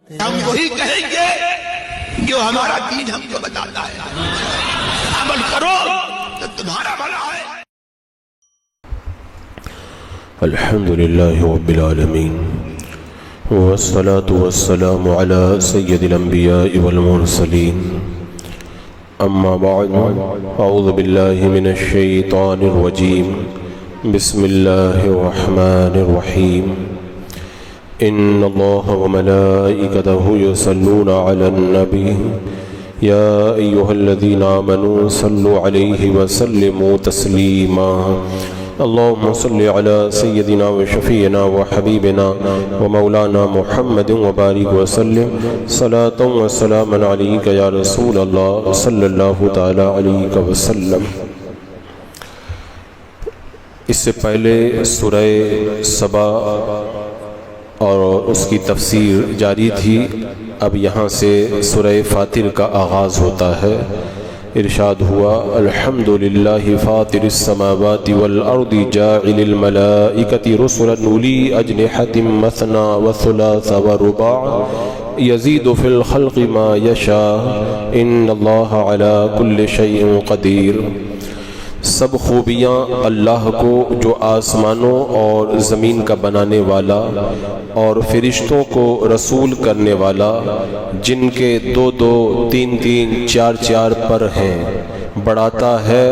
ہم وہی کہیں گے جو ہمارا دین ہم کو بتاتا ہے، عمل کرو تو تمہارا بھلا ہے۔ الحمد لله رب العالمين والصلاة والسلام على سيد الأنبياء والمرسلين أما بعد أعوذ بالله من الشيطان الرجيم بسم الله الرحمن الرحيم إن الله وملائكته يصلون على النبي يا أيها الذين آمنوا صلوا عليه وسلموا تسليما اللهم صل على سيدنا وشفينا وحبيبنا ومولانا محمد وبارك وسلم صلاة وسلاما عليك يا رسول الله صلى الله تعالى عليك وسلم۔ اس سے پہلے سورہ سبا اور اس کی تفسیر جاری تھی، اب یہاں سے سورہ فاطر کا آغاز ہوتا ہے۔ ارشاد ہوا الحمدللہ فاطر السماوات والارض جاعل الملائکۃ رسلا اولی اجنحۃ مثنی وثلاث ورباع یزید فی الخلق ما یشاء ان اللہ علی کل شیء قدیر۔ سب خوبیاں اللہ کو جو آسمانوں اور زمین کا بنانے والا اور فرشتوں کو رسول کرنے والا، جن کے دو دو تین تین چار چار پر ہیں، بڑھاتا ہے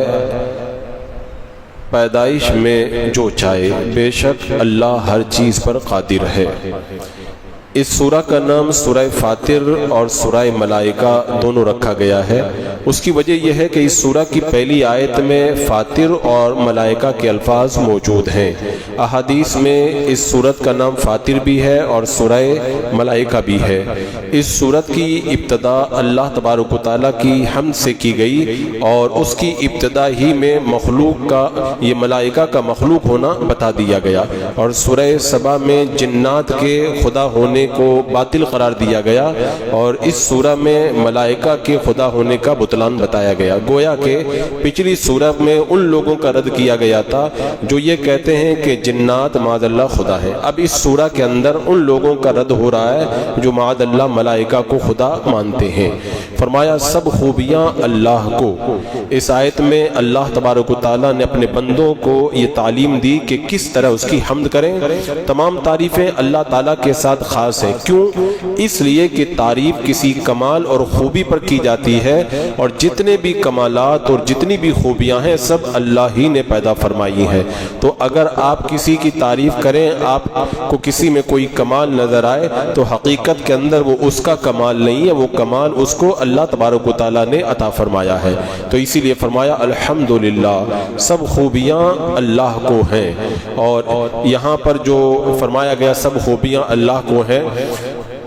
پیدائش میں جو چاہے، بے شک اللہ ہر چیز پر قادر ہے۔ اس سورہ کا نام سورہ فاطر اور سورہ ملائکہ دونوں رکھا گیا ہے۔ اس کی وجہ یہ ہے کہ اس سورہ کی پہلی آیت میں فاطر اور ملائکہ کے الفاظ موجود ہیں۔ احادیث میں اس سورت کا نام فاطر بھی ہے اور سورہ ملائکہ بھی ہے۔ اس سورت کی ابتدا اللہ تبارک و تعالیٰ کی حمد سے کی گئی اور اس کی ابتدا ہی میں مخلوق کا، یہ ملائکہ کا مخلوق ہونا بتا دیا گیا، اور سورہ سبا میں جنات کے خدا ہونے کو باطل قرار دیا گیا، اور اس سورہ میں ملائکہ کے خدا ہونے کا بطلان بتایا گیا۔ گویا کہ پچھلی سورہ میں ان لوگوں کا رد کیا گیا تھا جو یہ کہتے ہیں کہ جنات معاذ اللہ خدا ہے۔ اب اس سورہ کے اندر ان لوگوں کا رد ہو رہا ہے جو معاذ اللہ ملائکہ کو خدا مانتے ہیں۔ فرمایا سب خوبیاں اللہ کو۔ اس آیت میں اللہ تبارک و تعالیٰ نے اپنے بندوں کو یہ تعلیم دی کہ کس طرح اس کی حمد کریں۔ تمام تعریفیں اللہ تعالیٰ کے ساتھ خاص ہیں۔ کیوں؟ اس لیے کہ تعریف کسی کمال اور خوبی پر کی جاتی ہے، اور جتنے بھی کمالات اور جتنی بھی خوبیاں ہیں سب اللہ ہی نے پیدا فرمائی ہیں۔ تو اگر آپ کسی کی تعریف کریں، آپ کو کسی میں کوئی کمال نظر آئے، تو حقیقت کے اندر وہ اس کا کمال نہیں ہے، وہ کمال اس کو اللہ تبارک و تعالیٰ نے عطا فرمایا ہے۔ تو اسی لیے فرمایا الحمدللہ، سب خوبیاں اللہ کو ہیں۔ اور یہاں پر جو فرمایا گیا سب خوبیاں اللہ کو ہیں،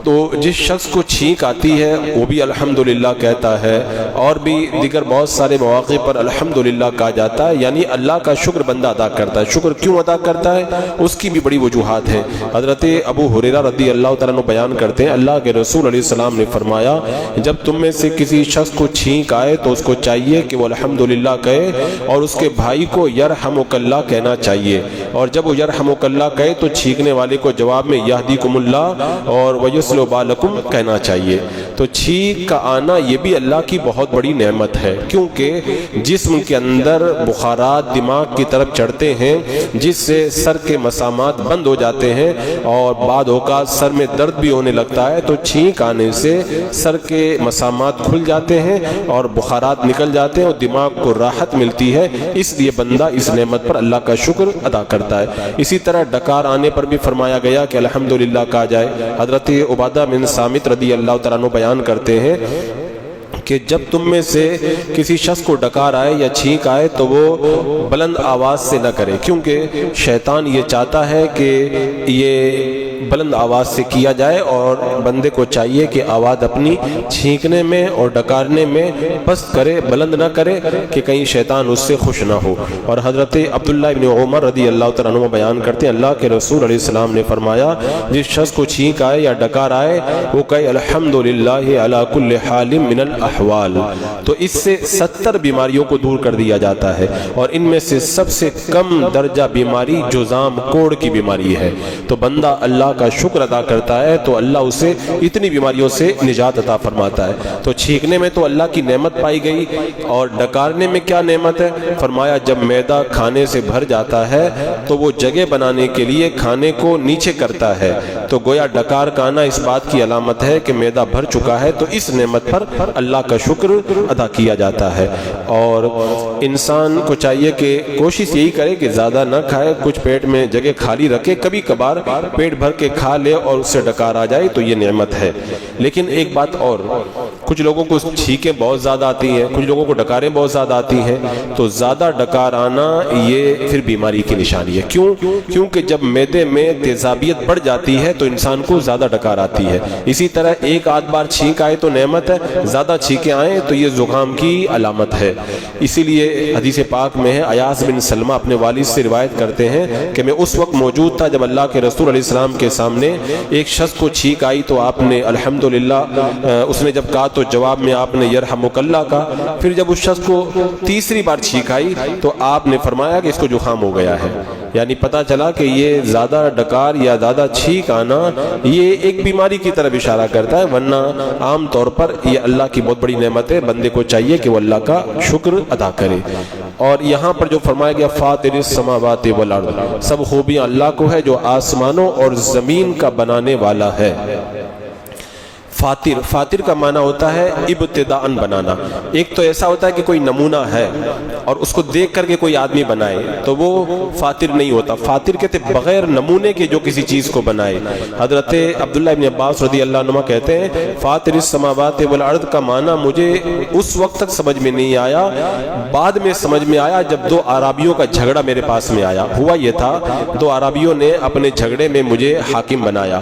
تو جس شخص کو چھینک آتی ہے وہ بھی الحمدللہ کہتا ہے، اور بھی دیگر بہت سارے مواقع پر الحمدللہ کہا جاتا ہے، یعنی اللہ کا شکر بندہ ادا کرتا ہے۔ شکر کیوں ادا کرتا ہے؟ اس کی بھی بڑی وجوہات ہیں۔ حضرت ابو ہریرہ رضی اللہ تعالیٰ عنہ بیان کرتے ہیں، اللہ کے رسول علیہ السلام نے فرمایا جب تم میں سے کسی شخص کو چھینک آئے تو اس کو چاہیے کہ وہ الحمدللہ کہے، اور اس کے بھائی کو یرحمک اللہ کہنا چاہیے، اور جب وہ یرحمک اللہ کہے تو چھینکنے والے کو جواب میں یہدیکم اللہ اور ویسلم بالکم کہنا چاہیے۔ تو چھینک کا آنا یہ بھی اللہ کی بہت بڑی نعمت ہے، کیونکہ جسم کے اندر بخارات دماغ کی طرف چڑھتے ہیں جس سے سر کے مسامات بند ہو جاتے ہیں، اور بعد اوقات سر میں درد بھی ہونے لگتا ہے، تو چھینک آنے سے سر کے مسامات کھل جاتے ہیں اور بخارات نکل جاتے ہیں اور دماغ کو راحت ملتی ہے۔ اس لیے بندہ اس نعمت پر اللہ کا شکر ادا کرتا ہے۔ اسی طرح ڈکار آنے پر بھی فرمایا گیا کہ الحمدللہ کہا جائے۔ حضرت عبادہ بن صامت رضی اللہ تعالیٰ عنہ بیان کرتے ہیں کہ جب تم میں سے کسی شخص کو ڈکار آئے یا چھینک آئے تو وہ بلند آواز سے نہ کرے، کیونکہ شیطان یہ چاہتا ہے کہ یہ بلند آواز سے کیا جائے، اور بندے کو چاہیے کہ آواز اپنی چھینکنے میں اور ڈکارنے میں پست کرے، بلند نہ کرے کہ کہیں شیطان اس سے خوش نہ ہو۔ اور حضرت عبداللہ ابن عمر رضی اللہ تعالیٰ عنہ بیان کرتے ہیں، اللہ کے رسول علیہ السلام نے فرمایا جس شخص کو چھینک آئے یا ڈکار آئے وہ کہے الحمدللہ علی کل حال من الاحوال، تو اس سے 70 بیماریوں کو دور کر دیا جاتا ہے، اور ان میں سے سب سے کم درجہ بیماری جذام کوڑ کی بیماری ہے۔ تو بندہ اللہ کا شکر ادا کرتا ہے تو اللہ اسے اتنی بیماریوں سے نجات عطا فرماتا ہے۔ تو چھینکنے میں تو اللہ کی نعمت پائی گئی، اور ڈکارنے میں کیا نعمت ہے؟ فرمایا جب معدہ کھانے سے بھر جاتا ہے تو وہ جگہ بنانے کے لیے کھانے کو نیچے کرتا ہے، تو گویا ڈکار کا آنا اس بات کی علامت ہے کہ معدہ بھر چکا ہے، تو اس نعمت پر اللہ کا شکر ادا کیا جاتا ہے۔ اور انسان کو چاہیے کہ کوشش یہی کرے کہ زیادہ نہ کھائے، کچھ پیٹ میں جگہ خالی رکھے، کبھی کبھار پیٹ بھر کے کھا لے اور اس سے ڈکار آ جائے تو یہ نعمت ہے۔ لیکن ایک بات اور، کچھ لوگوں کو چھینکیں بہت زیادہ آتی ہیں، کچھ لوگوں کو ڈکاریں بہت زیادہ آتی ہیں، تو زیادہ ڈکار آنا یہ پھر بیماری کی نشانی ہے۔ کیوں؟ کیونکہ جب معدے میں تیزابیت بڑھ جاتی ہے تو انسان کو زیادہ ڈکار آتی ہے۔ اسی طرح ایک آدھ بار چھینک آئے تو نعمت ہے، زیادہ چھینکیں آئیں تو یہ زکام کی علامت ہے۔ اسی لیے حدیث پاک میں ہے، ایاس بن سلمہ اپنے والد سے روایت کرتے ہیں کہ میں اس وقت موجود تھا جب اللہ کے رسول علیہ السلام کے سامنے ایک شخص کو چھینک آئی تو آپ نے الحمدللہ اس نے جب کہا تو جواب میں آپ نے یرحمک اللہ کہا۔ پھر جب اس شخص کو تیسری بار چھینک آئی تو آپ نے فرمایا کہ اس کو زکام ہو گیا ہے۔ یعنی پتہ چلا کہ یہ زیادہ ڈکار یا زیادہ چھینک آنا یہ ایک بیماری کی طرف اشارہ کرتا ہے، ورنہ عام طور پر یہ اللہ کی بہت بڑی نعمت ہے، بندے کو چاہیے کہ وہ اللہ کا شکر ادا کرے۔ اور یہاں پر جو فرمایا گیا فاطر السماوات والارض، سب خوبیاں اللہ کو ہے جو آسمانوں اور زمین کا بنانے والا ہے۔ فاطر، فاطر کا معنی ہوتا ہے ابتداءً بنانا۔ ایک تو ایسا ہوتا ہے کہ کوئی نمونہ ہے اور اس کو دیکھ کر کے کوئی آدمی بنائے تو وہ فاطر نہیں ہوتا۔ فاطر کہتے بغیر نمونے کے جو کسی چیز کو بنائے۔ حضرت عبداللہ ابن عباس رضی اللہ عنہ کہتے ہیں فاطر السماوات والارض کا معنی مجھے اس وقت تک سمجھ میں نہیں آیا، بعد میں سمجھ میں آیا جب دو عربیوں کا جھگڑا میرے پاس میں آیا۔ ہوا یہ تھا، دو عربیوں نے اپنے جھگڑے میں مجھے حاکم بنایا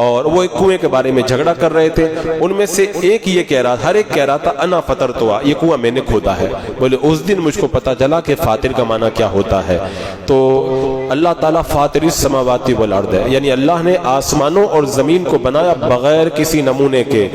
اور وہ ایک کنویں کے بارے میں جھگڑا کر رہے تھے۔ ان میں سے ایک یہ کہہ رہا، ہر ایک کہہ رہا تھا انا فطرتها، یہ کنواں میں نے کھودا ہے۔ بولے اس دن مجھ کو پتا چلا کہ فاطر کا معنی کیا ہوتا ہے۔ تو اللہ تعالیٰ فاطر السماوات والارض ہے، یعنی اللہ نے آسمانوں اور زمین کو بنایا بغیر کسی نمونے کے،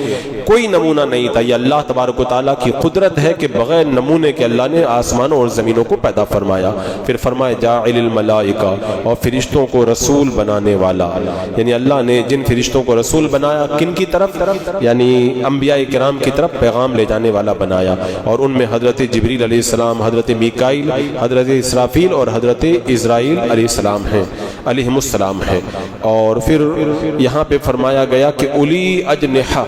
کوئی نمونہ نہیں تھا۔ یہ اللہ تبارک و تعالیٰ کی قدرت ہے کہ بغیر نمونے کے اللہ نے آسمانوں اور زمینوں کو پیدا فرمایا۔ پھر فرمایا جاعل الملائکہ، اور فرشتوں کو رسول بنانے والا، یعنی اللہ نے جن فرشتوں کو رسول بنایا کن کی طرف؟ یعنی انبیاء کرام کی طرف پیغام لے جانے والا بنایا، اور ان میں حضرت جبریل علیہ السلام، حضرت میکائیل، حضرت اسرافیل اور حضرت اسرائیل علیہ السلام ہیں، علیہم السلام ہیں۔ اور پھر یہاں پہ فرمایا گیا کہ اولی اجنحہ،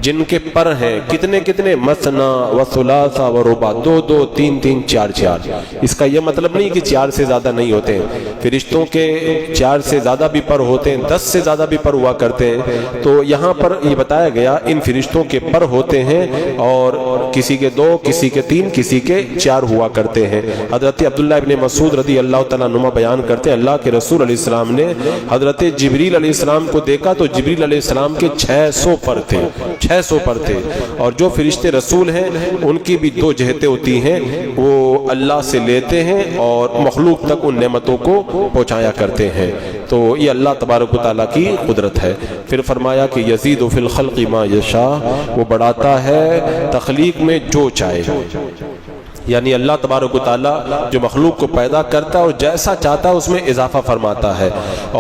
جن کے پر ہیں، کتنے کتنے؟ مثنا و ثلاث و رباع، دو دو، تین تین، چار چار۔ اس کا یہ مطلب نہیں کہ چار سے زیادہ نہیں ہوتے ہیں، فرشتوں کے چار سے زیادہ بھی پر ہوتے ہیں، 10 سے زیادہ بھی پر ہوا کرتے ہیں۔ تو یہاں پر یہ بتایا گیا ان فرشتوں کے پر ہوتے ہیں اور کسی کے 2، کسی کے 3، کسی کے 4 ہوا کرتے ہیں۔ حضرت عبداللہ ابن مسعود رضی اللہ تعالیٰ عنہ بیان کرتے ہیں اللہ کے رسول علیہ السلام نے حضرت جبریل علیہ السلام کو دیکھا تو جبریل علیہ السلام کے 600 پر تھے، 600 پر تھے۔ اور جو فرشتے رسول ہیں ان کی بھی 2 جہتیں ہوتی ہیں، وہ اللہ سے لیتے ہیں اور مخلوق تک ان نعمتوں کو پہنچایا کرتے ہیں۔ تو یہ اللہ تبارک و تعالیٰ کی قدرت ہے۔ پھر فرمایا کہ یزید فی الخلق ما یشاء، وہ بڑھاتا ہے تخلیق میں جو چاہے، یعنی اللہ تبارک و تعالیٰ جو مخلوق کو پیدا کرتا ہے اور جیسا چاہتا ہے اس میں اضافہ فرماتا ہے۔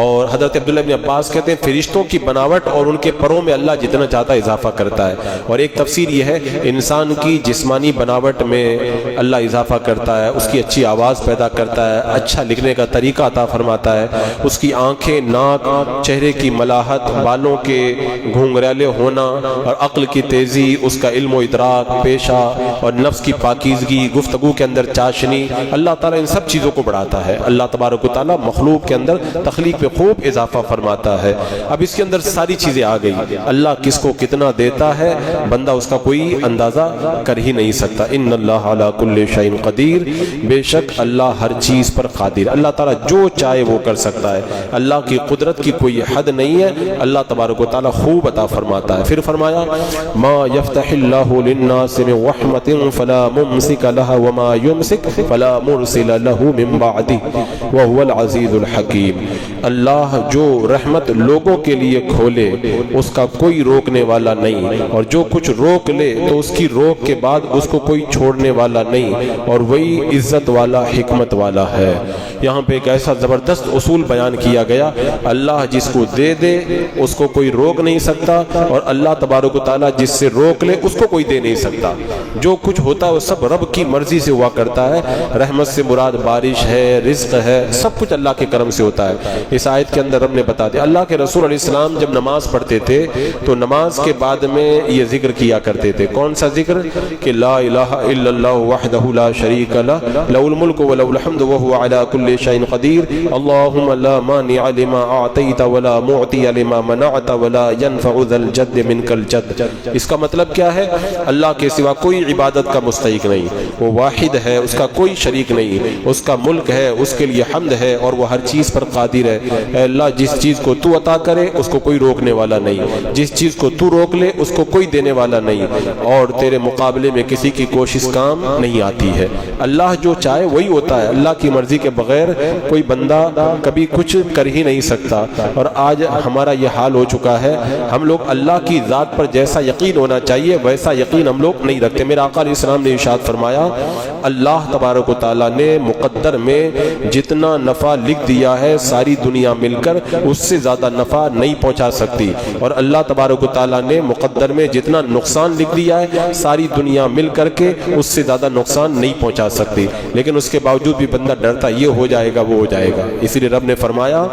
اور حضرت عبداللہ ابن عباس کہتے ہیں فرشتوں کی بناوٹ اور ان کے پروں میں اللہ جتنا چاہتا ہے اضافہ کرتا ہے۔ اور ایک تفسیر یہ ہے انسان کی جسمانی بناوٹ میں اللہ اضافہ کرتا ہے، اس کی اچھی آواز پیدا کرتا ہے، اچھا لکھنے کا طریقہ عطا فرماتا ہے، اس کی آنکھیں، ناک، چہرے کی ملاحت، بالوں کے گھنگریلے ہونا اور عقل کی تیزی، اس کا علم و ادراک، پیشہ اور نفس کی پاکیزگی، گفتگو کے اندر چاشنی، اللہ تعالیٰ ان سب چیزوں کو بڑھاتا ہے۔ اللہ تبارک و تعالیٰ مخلوق کے اندر تخلیق پہ خوب اضافہ فرماتا ہے۔ اب اس کے اندر ساری چیزیں آ گئی، اللہ کس کو کتنا دیتا ہے بندہ اس کا کوئی اندازہ کر ہی نہیں سکتا۔ ان اللہ علی کل شیء قدیر، بے شک اللہ ہر چیز پر قادر، اللہ تعالیٰ جو چاہے وہ کر سکتا ہے، اللہ کی قدرت کی کوئی حد نہیں ہے، اللہ تبارک و تعالیٰ خوب عطا فرماتا ہے۔ پھر فرمایا ما یفتح اللہ للناس من رحمت فلا ممسک لها وما يمسك فلا مرسل له من بعده وهو العزيز الحكيم. اللہ جو رحمت لوگوں کے لیے کھولے اس کا کوئی روکنے والا نہیں، اور جو کچھ روک لے تو اس کی روک کے بعد اس کو کوئی چھوڑنے والا نہیں، اور وہی عزت والا حکمت والا ہے. یہاں پہ ایک ایسا زبردست اصول بیان کیا گیا، اللہ جس کو دے دے اس کو کوئی روک نہیں سکتا، اور اللہ تبارک و تعالیٰ جس سے روک لے اس کو کوئی دے نہیں سکتا. جو کچھ ہوتا ہے وہ سب رب کی مرضی سے ہوا کرتا ہے. رحمت سے مراد بارش ہے، رزق ہے، سب کچھ اللہ کے کرم سے ہوتا ہے. اس آیت کے اندر رب نے بتا دیا. اللہ کے رسول علیہ السلام جب نماز پڑھتے تھے تو نماز کے بعد میں یہ ذکر کیا کرتے تھے. کون سا ذکر؟ کہ لا الہ الا اللہ وحدہ لا شریک لہ لہ الملک ولہ الحمد وہو علی کل شیء قدیر اللہم لا مانع لما اعطیت ولا معطی لما منعت ولا ينفع ذا الجد منک الجد. اس کا مطلب کیا ہے؟ اللہ کے سوا کوئی عبادت کا مستحق نہیں، وہ واحد ہے، اس کا کوئی شریک نہیں، اس کا ملک ہے، اس کے لیے حمد ہے، اور وہ ہر چیز پر قادر ہے. اے اللہ جس چیز کو تو عطا کرے اس کو کوئی روکنے والا نہیں، جس چیز کو تو روک لے اس کو کوئی دینے والا نہیں، اور تیرے مقابلے میں کسی کی کوشش کام نہیں آتی ہے. اللہ جو چاہے وہی ہوتا ہے. اللہ کی مرضی کے بغیر کوئی بندہ کبھی کچھ کر ہی نہیں سکتا. اور آج ہمارا یہ حال ہو چکا ہے، ہم لوگ اللہ کی ذات پر جیسا یقین ہونا چاہیے ویسا یقین ہم لوگ نہیں رکھتے. میرا آقا علیہ السلام نے ارشاد فرمایا، اللہ تبارک و تعالیٰ نے مقدر میں جتنا نفع لکھ دیا ہے ساری دنیا مل کر اس سے زیادہ نفع نہیں پہنچا سکتی، اور اللہ تبارک و تعالیٰ نے مقدر میں جتنا نقصان لکھ دیا ہے ساری دنیا مل کر کے اس سے زیادہ نقصان نہیں پہنچا سکتی. لیکن اس کے باوجود بھی بندہ ڈرتا یہ ہو جائے گا وہ ہو جائے گا. اسی لیے رب نے فرمایا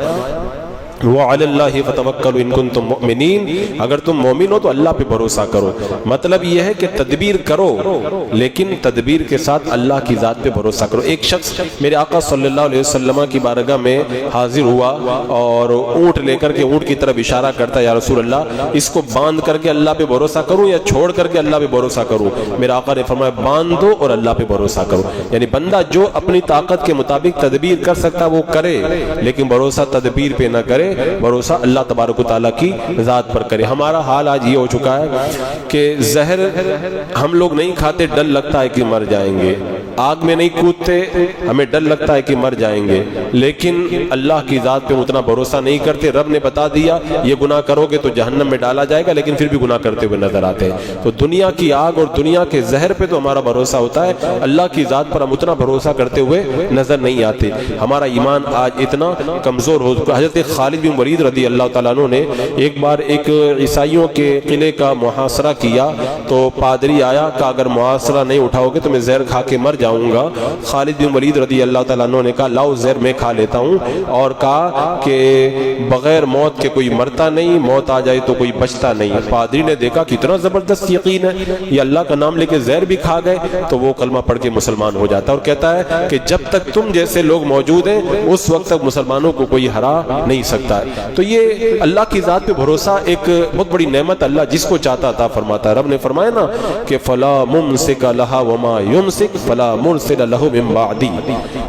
وَعَلَى اللَّهِ فَتَوَكَّلُوا إِن كُنتُم مُؤْمِنِينَ. اگر تم مومن ہو تو اللہ پہ بھروسہ کرو. مطلب یہ ہے کہ تدبیر کرو لیکن تدبیر کے ساتھ اللہ کی ذات پہ بھروسہ کرو. ایک شخص میرے آقا صلی اللہ علیہ وسلم کی بارگاہ میں حاضر ہوا اور اونٹ لے کر کے اونٹ کی طرف اشارہ کرتا ہے، یا رسول اللہ اس کو باندھ کر کے اللہ پہ بھروسہ کروں یا چھوڑ کر کے اللہ پہ بھروسہ کروں؟ میرا آقا نے فرمایا باندھ دو اور اللہ پہ بھروسہ کرو. یعنی بندہ جو اپنی طاقت کے مطابق تدبیر کر سکتا وہ کرے، لیکن بھروسہ تدبیر پہ نہ کرے، بھروسہ اللہ تبارک و تعالیٰ کی ذات پر کرے. ہمارا حال آج یہ ہو چکا ہے کہ زہر ہم لوگ نہیں کھاتے، ڈر لگتا ہے کہ مر جائیں گے. آگ میں نہیں کودتے، ہمیں ڈر لگتا ہے کہ مر جائیں گے، لیکن اللہ کی ذات پہ اتنا بھروسہ نہیں کرتے. رب نے بتا دیا یہ گناہ کرو گے تو جہنم میں ڈالا جائے گا، لیکن پھر بھی گناہ کرتے ہوئے نظر آتے ہیں. تو دنیا کی آگ اور دنیا کے زہر پہ تو ہمارا بھروسہ ہوتا ہے، اللہ کی ذات پر ہم اتنا بھروسہ کرتے ہوئے نظر نہیں آتے. ہمارا ایمان آج اتنا کمزور ہو چکا. حضرت خالد بن ولید رضی اللہ تعالیٰ عنہ نے ایک بار ایک عیسائیوں کے قلعے کا محاصرہ کیا تو پادری آیا کہ اگر محاصرہ نہیں اٹھاؤ گے تو میں زہر کھا کے مر جاؤں گا. خالد بن ولید رضی اللہ تعالیٰ عنہ نے کہا لاؤ زہر میں کھا لیتا ہوں، اور کہا کہ بغیر موت کے کوئی مرتا نہیں، موت آ جائے تو کوئی بچتا نہیں. پادری نے دیکھا کتنا زبردست یقین ہے، یہ اللہ کا نام لے کے زہر بھی کھا گئے تو وہ کلمہ پڑھ کے مسلمان ہو جاتا ہے، اور کہتا ہے کہ جب تک تم جیسے لوگ موجود ہیں اس وقت تک مسلمانوں کو کوئی ہرا نہیں سکتا ہے. تو یہ اللہ کی ذات پہ بھروسہ ایک بہت بڑی نعمت اللہ جس کو چاہتا عطا فرماتا ہے. رب نے فرمایا نا کہ فلا ممسک لہا وما یمسک فلا مرسل لہ من بعدی.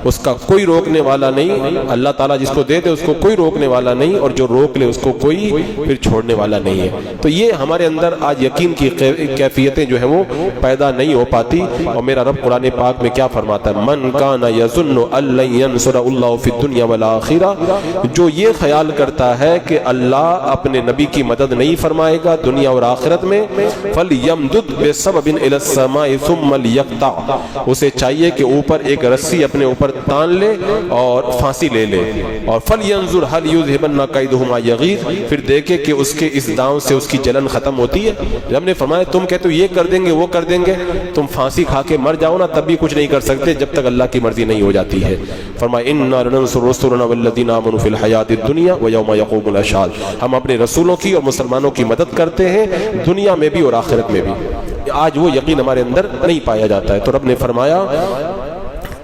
اس کا کوئی روکنے والا نہیں، اللہ تعالیٰ جس کو دے دے اس کو کوئی روکنے والا نہیں، اور جو روک لے اس کو کوئی پھر چھوڑنے والا نہیں ہے. تو یہ ہمارے اندر آج یقین کی کیفیتیں جو ہیں وہ پیدا نہیں ہو پاتی. اور میرا رب قرآن پاک میں کیا فرماتا ہے، من کان یظن ان لن ینصر اللہ فی الدنیا والآخرہ، جو یہ خیال کرتا ہے کہ اللہ اپنے نبی کی مدد نہیں فرمائے گا دنیا اور آخرت میں، فَلْيَمْدُدْ بِسَبَبٍ إِلَى السَّمَاءِ ثُمَّ لْيَقْطَعْ، اسے چاہیے کہ اوپر ایک رسی اپنے اوپر تان لے اور پھانسی لے لے، اور فَلْيَنْظُرْ هَلْ يُذْهِبَنَّ كَيْدُهُ مَا يَغِيظُ، پھر دیکھے کہ اس کے اس داؤں سے اس کی جلن ختم ہوتی ہے. جب نے فرمایا تم کہتے ہو یہ کر دیں گے وہ کر دیں گے، تم پھانسی کھا کے مر جاؤ نا تب بھی کچھ نہیں کر سکتے جب تک اللہ کی مرضی نہیں ہو جاتی ہے. فرمایا اِنَّا لَنَنْصُرُ رُسُلَنَا وَالَّذِينَ آمَنُوا فِي الْحَيَاةِ الدُّنْيَا وَيَوْمَ يَقُومُ الْأَشْهَادُ، ہم اپنے رسولوں کی اور مسلمانوں کی مدد کرتے ہیں دنیا میں بھی اور آخرت میں بھی. آج وہ یقین ہمارے اندر نہیں پایا جاتا ہے. تو رب نے فرمایا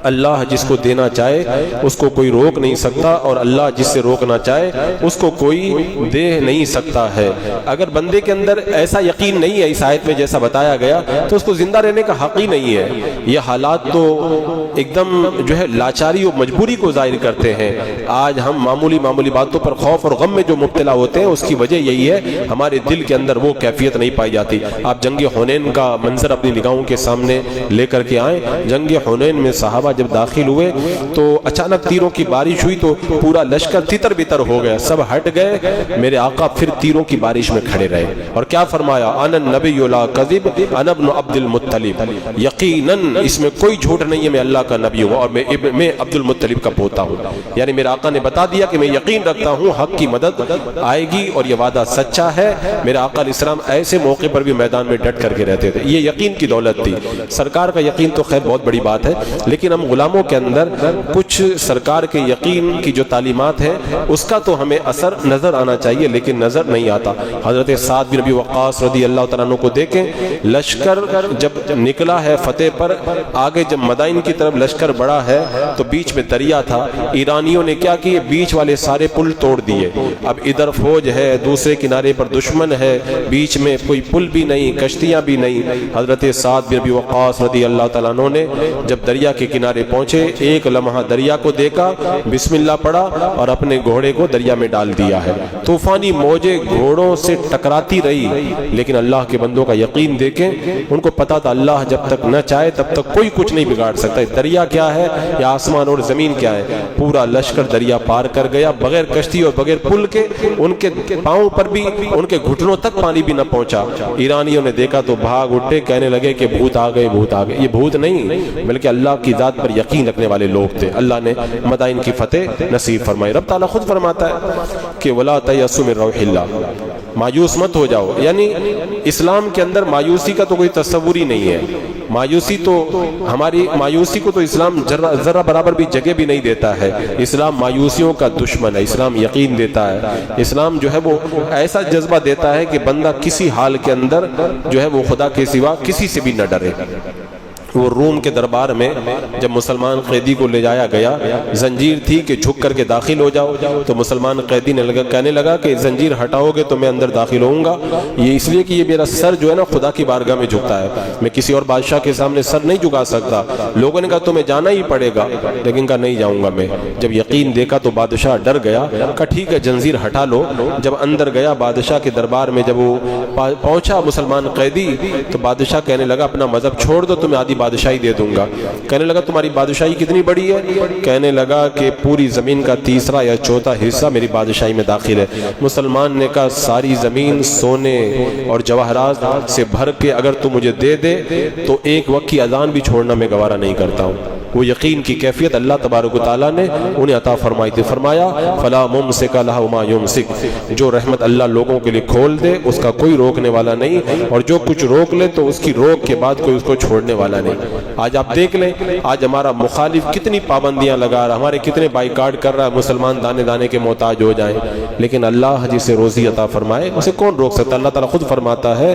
اللہ جس کو دینا چاہے اس کو کوئی روک نہیں سکتا، اور اللہ جس سے روکنا چاہے اس کو کوئی دے نہیں سکتا ہے۔ اگر بندے کے اندر ایسا یقین نہیں ہے اس آیت میں جیسا بتایا گیا تو اس کو زندہ رہنے کا حق ہی نہیں ہے۔ یہ حالات تو ایک دم جو ہے لاچاری اور مجبوری کو ظاہر کرتے ہیں۔ آج ہم معمولی باتوں پر خوف اور غم میں جو مبتلا ہوتے ہیں، اس کی وجہ یہی ہے ہمارے دل کے اندر وہ کیفیت نہیں پائی جاتی۔ آپ جنگ حنین کا منظر اپنی نگاہوں کے سامنے لے کر کے آئیں۔ جنگ حنین میں صحابہ جب داخل ہوئے تو اچانک تیروں کی بارش ہوئی تو پورا لشکر تتر بتر ہو گیا، سب ہٹ گئے۔ میرے آقا پھر تیروں کی بارش میں کھڑے رہے اور کیا فرمایا؟ انا النبی لا کذب انا ابن عبد المطلب، یقیناً اس میں کوئی جھوٹ نہیں ہے، میں اللہ کا نبی ہوں اور میں عبد المطلب کا پوتا ہوں۔ یعنی میرے آقا نے بتا دیا کہ میں یقین رکھتا ہوں حق کی مدد آئے گی اور یہ وعدہ سچا ہے۔ میرے آقا علیہ السلام ایسے موقع پر بھی میدان میں ڈٹ کر کے رہتے تھے۔ یہ یقین کی دولت تھی۔ سرکار کا یقین تو خیر بہت بڑی بات ہے، لیکن ہم غلاموں کے اندر کچھ سرکار کے یقین کی جو تعلیمات ہے اس کا تو ہمیں اثر نظر آنا چاہیے، لیکن نظر نہیں آتا۔ حضرت سعد بن ابی وقاص رضی اللہ تعالیٰ عنہ کو دیکھیں، لشکر جب نکلا ہے فتح پر، آگے جب مدائن کی طرف لشکر بڑھا ہے تو بیچ میں دریا تھا۔ ایرانیوں نے کیا کیے؟ بیچ والے سارے پل توڑ دیے۔ اب ادھر فوج ہے، دوسرے کنارے پر دشمن ہے، بیچ میں کوئی پل بھی نہیں، کشتیاں بھی نہیں۔ حضرت سعد بن ابی وقاص رضی اللہ تعالیٰ عنہ نے جب دریا کے کنارے پہنچے، ایک لمحہ دریا کو دیکھا، بسم اللہ پڑھا اور اپنے گھوڑے کو دریا میں ڈال دیا ہے۔ طوفانی موجیں گھوڑوں سے ٹکراتی رہی، لیکن اللہ کے بندوں کا یقین دیکھیں، ان کو پتا تھا اللہ جب تک نہ چاہے تب تک کوئی کچھ نہیں بگاڑ سکتا۔ دریا کیا ہے یا آسمان اور زمین کیا ہے؟ پورا لشکر دریا پار کر گیا بغیر کشتی اور بغیر پل کے۔ ان کے پاؤں پر بھی، ان کے گھٹنوں تک پانی بھی نہ پہنچا۔ ایرانیوں نے دیکھا تو بھاگ اٹھے، کہنے لگے کہ بھوت آ گئے، بھوت آ گئے۔ یہ بھوت نہیں بلکہ اللہ کی ذات پر یقین رکھنے والے لوگ تھے۔ اللہ نے مدائن کی فتح نصیب فرمائی۔ رب تعالیٰ خود فرماتا ہے کہ وَلَا تَيَأْسُوا مِن رَوْحِ اللَّهِ، مایوس مت ہو جاؤ۔ یعنی اسلام کے اندر مایوسی کا تو کوئی تصور ہی نہیں ہے۔ مایوسی تو ہماری مایوسی کو تو اسلام ذرہ برابر بھی جگہ بھی نہیں دیتا ہے۔ اسلام مایوسیوں کا دشمن ہے۔ اسلام یقین دیتا ہے۔ اسلام جو ہے وہ ایسا جذبہ دیتا ہے کہ بندہ کسی حال کے اندر جو ہے وہ خدا کے سوا کسی سے بھی نہ ڈرے۔ وہ روم کے دربار میں جب مسلمان قیدی کو لے جایا گیا، زنجیر تھی کہ جھک کر کے داخل ہو جاؤ، تو مسلمان قیدی نے کہنے لگا کہ زنجیر ہٹاؤ گے تو میں اندر داخل ہوں گا۔ یہ اس لیے کہ یہ میرا سر جو ہے نا خدا کی بارگاہ میں جھکتا ہے، میں کسی اور بادشاہ کے سامنے سر نہیں جھکا سکتا۔ لوگوں نے کہا تمہیں جانا ہی پڑے گا، لیکن کہا نہیں جاؤں گا میں۔ جب یقین دیکھا تو بادشاہ ڈر گیا، کہا ٹھیک ہے زنجیر ہٹا لو۔ جب اندر گیا بادشاہ کے دربار میں، جب وہ پہنچا مسلمان قیدی، تو بادشاہ کہنے لگا اپنا مذہب چھوڑ دو، تمہیں آدھی بادشاہی دے دوں گا۔ کہنے لگا تمہاری بادشاہی کتنی بڑی ہے؟ کہنے لگا کہ پوری زمین کا تیسرا یا چوتھا حصہ میری بادشاہی میں داخل ہے۔ مسلمان نے کہا ساری زمین سونے اور جواہرات سے بھر کے اگر تو مجھے دے دے تو ایک وقت کی اذان بھی چھوڑنا میں گوارا نہیں کرتا ہوں۔ وہ یقین کی کیفیت اللہ تبارک و تعالیٰ نے انہیں عطا فرمائی تھی۔ فرمایا فلا ممسک لہ وما یمسک، جو رحمت اللہ لوگوں کے لیے کھول دے اس کا کوئی روکنے والا نہیں، اور جو کچھ روک لے تو اس کی روک کے بعد کوئی اس کو چھوڑنے والا نہیں۔ آج آپ دیکھ لیں، آج ہمارا مخالف کتنی پابندیاں لگا رہا، ہمارے کتنے بائیکاٹ کر رہا ہے، مسلمان دانے دانے کے محتاج ہو جائیں، لیکن اللہ جسے روزی عطا فرمائے اسے کون روک سکتا؟ اللہ تعالیٰ خود فرماتا ہے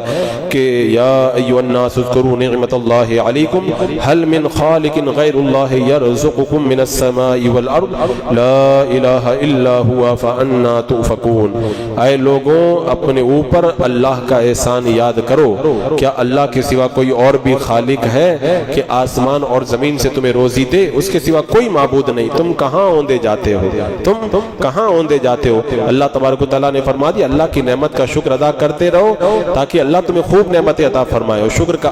کہ یا ایھا الناس اذکروا نعمت اللہ علیکم هل من خالق غیر اللہ یرزقکم من السماء والارض لا الہ الا هو فانا تؤفکون۔ اے لوگوں اپنے اوپر اللہ کا احسان یاد کرو، کیا اللہ کے سوا کوئی اور بھی خالق ہے کہ آسمان اور زمین سے تمہیں روزی دے؟ اس کے سوا کوئی معبود نہیں، تم کہاں اوندے جاتے ہو؟ تم کہاں اوندے جاتے ہو؟ اللہ تبارک و تعالیٰ نے فرما دیا اللہ کی نعمت کا شکر ادا کرتے رہو تاکہ اللہ تمہیں خوب نعمتیں عطا فرمائے۔ اور شکر کا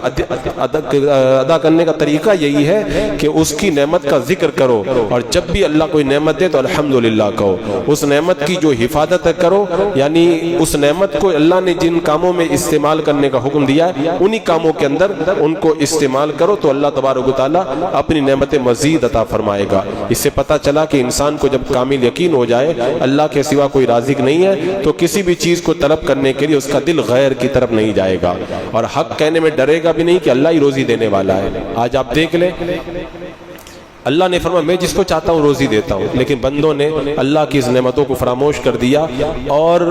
ادا کرنے کا طریقہ یہی ہے کہ اس کی نعمت کا ذکر کرو، اور جب بھی اللہ کوئی نعمت دے تو الحمدللہ کہو، اس نعمت کی جو حفاظت کرو، یعنی اس نعمت کو اللہ نے جن کاموں میں استعمال کرنے کا حکم دیا ہے انہی کاموں کے اندر ان کو استعمال کرو تو اللہ تبارک و تعالیٰ اپنی نعمتیں مزید عطا فرمائے گا۔ اس سے پتہ چلا کہ انسان کو جب کامل یقین ہو جائے اللہ کے سوا کوئی رازق نہیں ہے تو کسی بھی چیز کو طلب کرنے کے لیے اس کا دل غیر کی طرف نہیں جائے گا، اور حق کہنے میں ڈرے گا بھی نہیں کہ اللہ ہی روزی دینے والا ہے۔ آج آپ دیکھ لیں اللہ نے فرمایا میں جس کو چاہتا ہوں روزی دیتا ہوں، لیکن بندوں نے اللہ کی اس نعمتوں کو فراموش کر دیا، اور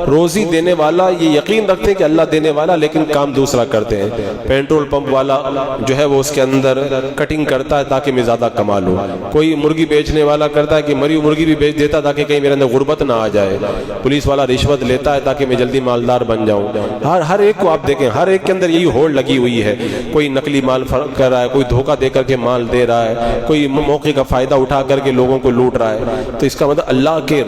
روزی دینے والا یہ یقین رکھتے ہیں کہ اللہ دینے والا، لیکن کام دوسرا کرتے ہیں۔ پیٹرول پمپ والا جو ہے وہ اس کے اندر کٹنگ کرتا ہے تاکہ میں زیادہ کما لوں، کوئی مرغی بیچنے والا کرتا ہے کہ مری مرغی بھی بیچ دیتا تاکہ کہیں میرے اندر غربت نہ آ جائے، پولیس والا رشوت لیتا ہے تاکہ میں جلدی مالدار بن جاؤں۔ ہر ایک کو آپ دیکھیں، ہر ایک کے اندر یہی ہوڑ لگی ہوئی ہے، کوئی نقلی مال کر رہا ہے، کوئی دھوکہ دے کر کے مال دے رہا ہے، کوئی موقع کا فائدہ اٹھا کر کے لوگوں کو لوٹ رہا ہے۔ تو اس کا مطلب اللہ کے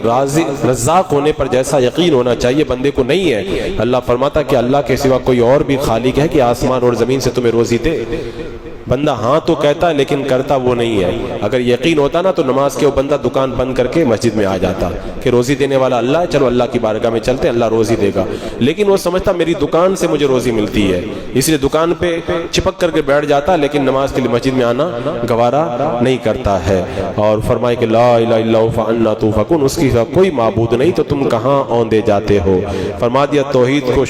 رزاق ہونے پر جیسا یقین ہونا چاہیے بندے کو نہیں ہے۔ اللہ فرماتا کہ اللہ کے سوا کوئی اور بھی خالق ہے کہ آسمان اور زمین سے تمہیں روزی دے؟ بندہ ہاں تو کہتا ہے لیکن کرتا وہ نہیں ہے۔ اگر یقین ہوتا نا تو نماز کے وہ بندہ دکان بند کر کے مسجد میں آ جاتا کہ روزی دینے والا اللہ ہے، چلو اللہ کی بارگاہ میں چلتے ہیں، اللہ روزی دے گا۔ لیکن وہ سمجھتا میری دکان سے مجھے روزی ملتی ہے، اس لیے دکان پہ چپک کر کے بیٹھ جاتا، لیکن نماز کے لیے مسجد میں آنا گوارا نہیں کرتا ہے۔ اور فرمائے کہ لا الہ الا ہو فانا توفکون، اس کی کوئی معبود نہیں تو تم کہاں اوندے جاتے ہو۔ فرما دیا توحید کو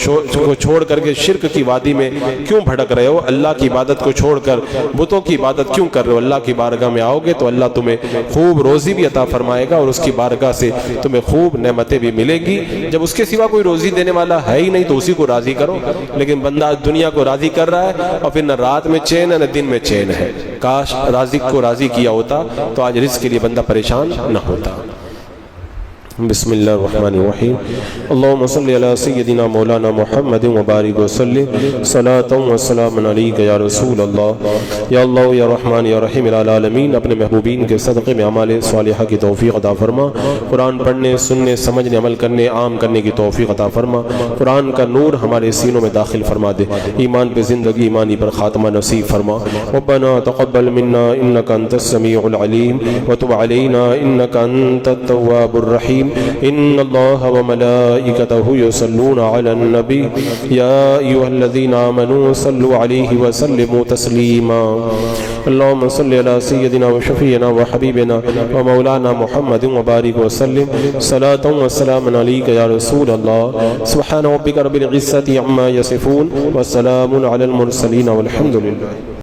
چھوڑ کر کے شرک کی وادی میں کیوں بھٹک رہے ہو؟ اللہ کی عبادت کو چھوڑ کر بتوں کی عبادت کیوں کر رہے ہو؟ اللہ کی بارگاہ میں آؤ گے تو اللہ تمہیں خوب روزی بھی عطا فرمائے گا، اور اس کی بارگاہ سے تمہیں خوب نعمتیں بھی ملے گی۔ جب اس کے سوا کوئی روزی دینے والا ہے ہی نہیں تو اسی کو راضی کرو۔ لیکن بندہ دنیا کو راضی کر رہا ہے اور پھر نہ رات میں چین ہے نہ دن میں چین ہے۔ کاش رازق کو راضی کیا ہوتا تو آج رزق کے لیے بندہ پریشان نہ ہوتا۔ بسم اللہ الرحمن الرحیم۔ اللہم صلی علی سیدنا مولانا محمد وبارک وسلم صلاۃ و سلام علیک یا رسول اللہ۔ یا اللہ یا رحمان یا رحیم العالمین، اپنے محبوبین کے صدقے میں اعمال صالحہ کی توفیق عطا فرما، قرآن پڑھنے سننے سمجھنے عمل کرنے عام کرنے کی توفیق عطا فرما، قرآن کا نور ہمارے سینوں میں داخل فرما دے، ایمان پہ زندگی ایمانی پر خاتمہ نصیب فرما۔ ربنا تقبل منا انک انت السمیع العلیم وتب علینا انک انت التواب الرحیم۔ ان اللہ وملائکتہ یصلون علی النبی یا ایھا الذین آمنوا صلوا علیہ وسلموا تسلیما۔ اللہم صلی علی سیدنا وشفیعنا وحبیبنا ومولانا محمد وبارک وسلم صلاۃ و سلام علیک یا رسول اللہ۔ سبحان ربک رب العزۃ عما یصفون وسلام علی المرسلین والحمد للہ۔